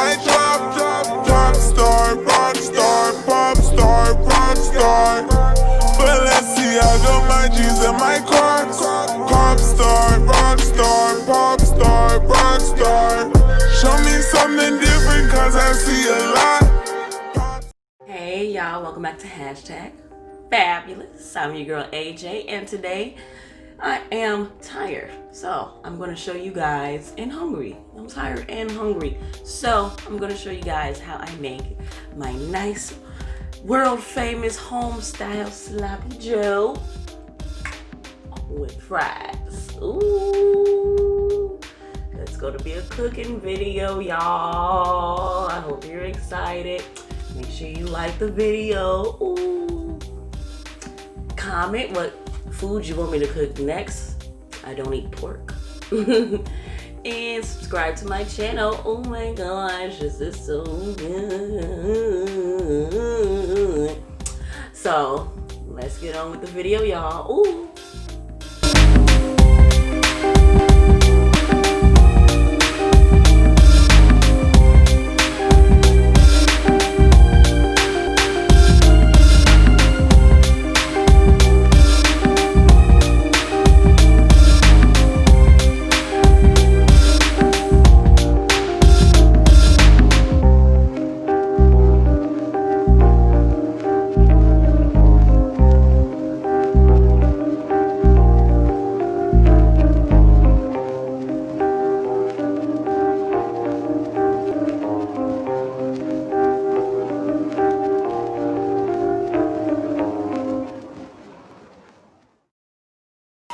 mic drop, pop star, rock star, pop star, rock star. Balenciaga, my G's and my Crocs. Pop star, rock star, pop star, rock star. Show me something different, cause I see a lot. Hey y'all, welcome back to #Fabulous. I'm your girl AJ, and today I am tired, so I'm going to show you guys, and hungry. I'm tired and hungry, so I'm going to show you guys how I make my nice world famous home style sloppy joe with fries. Ooh, it's going to be a cooking video, y'all. I hope you're excited. Make sure you like the video. Ooh. Comment what food you want me to cook next. I don't eat pork. And subscribe to my channel. Oh my gosh, this is so good. So let's get on with the video, y'all. Ooh.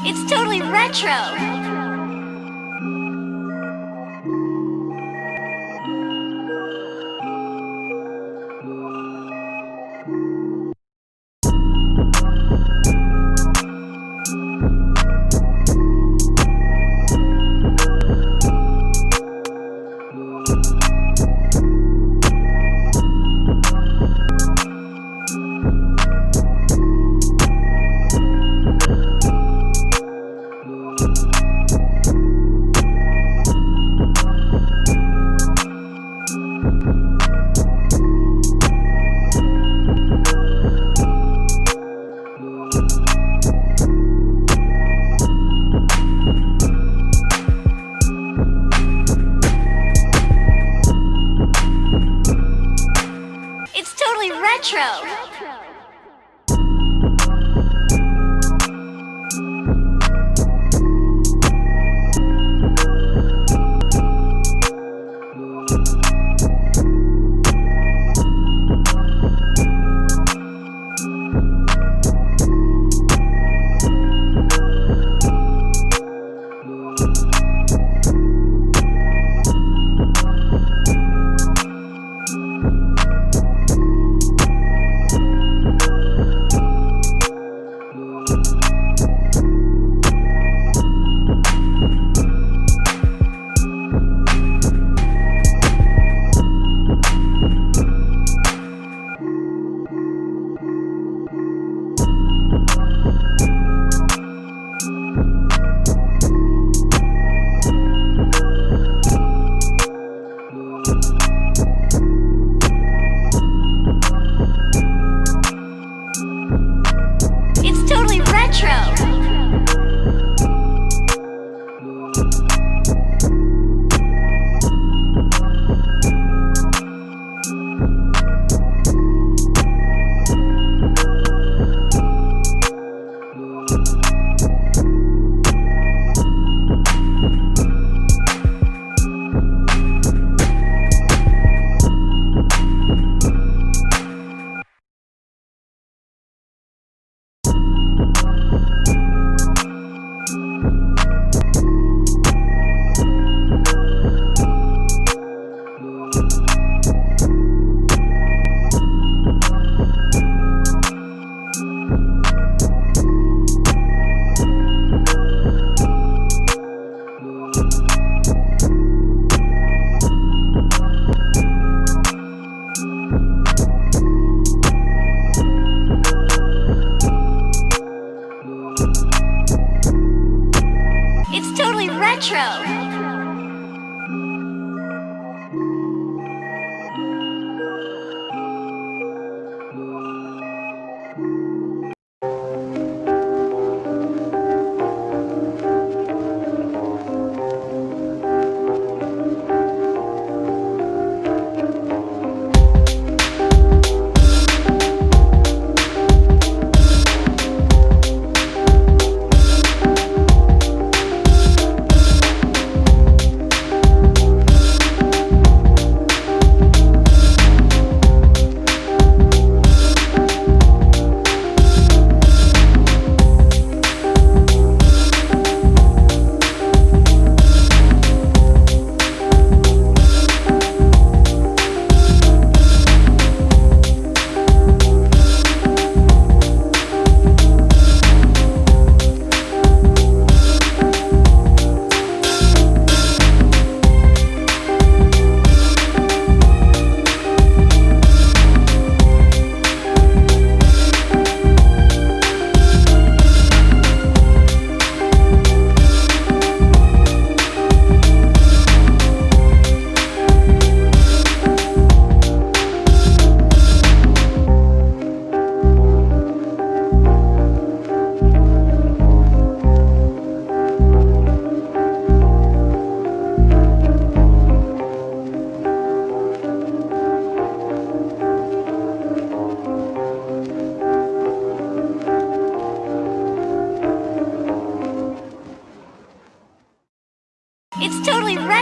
It's totally retro! It's totally retro! It's totally retro! It's totally retro!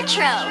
retro.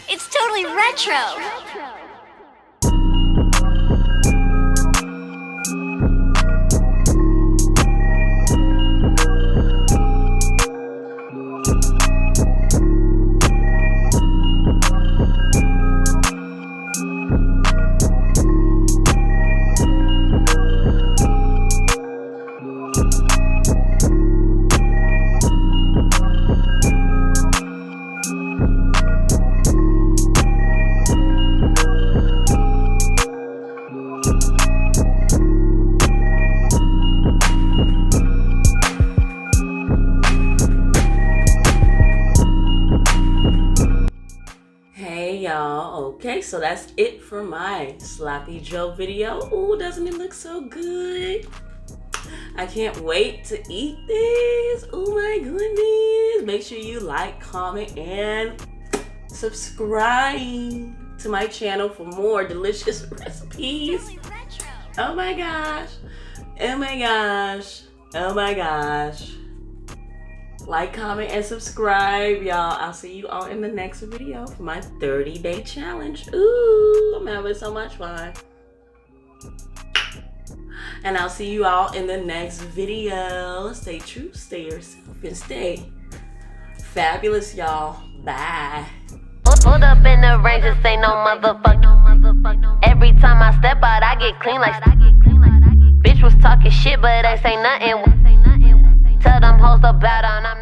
It's totally retro. Hey y'all, okay, so that's it for my sloppy Joe video. Ooh, doesn't it look so good? I can't wait to eat this. Oh my goodness. Make sure you like, comment, and subscribe to my channel for more delicious recipes. Oh my gosh. Oh my gosh. Oh my gosh. Like, comment, and subscribe, y'all. I'll see you all in the next video for my 30-day challenge. Ooh, I'm having so much fun. And I'll see you all in the next video. Stay true, stay yourself, and stay fabulous, y'all. Bye. Pulled up in the range, this ain't no motherfucker. Every time I step out, I get clean like bitch was talking shit, but they say nothing. Tell them hoes about on I'm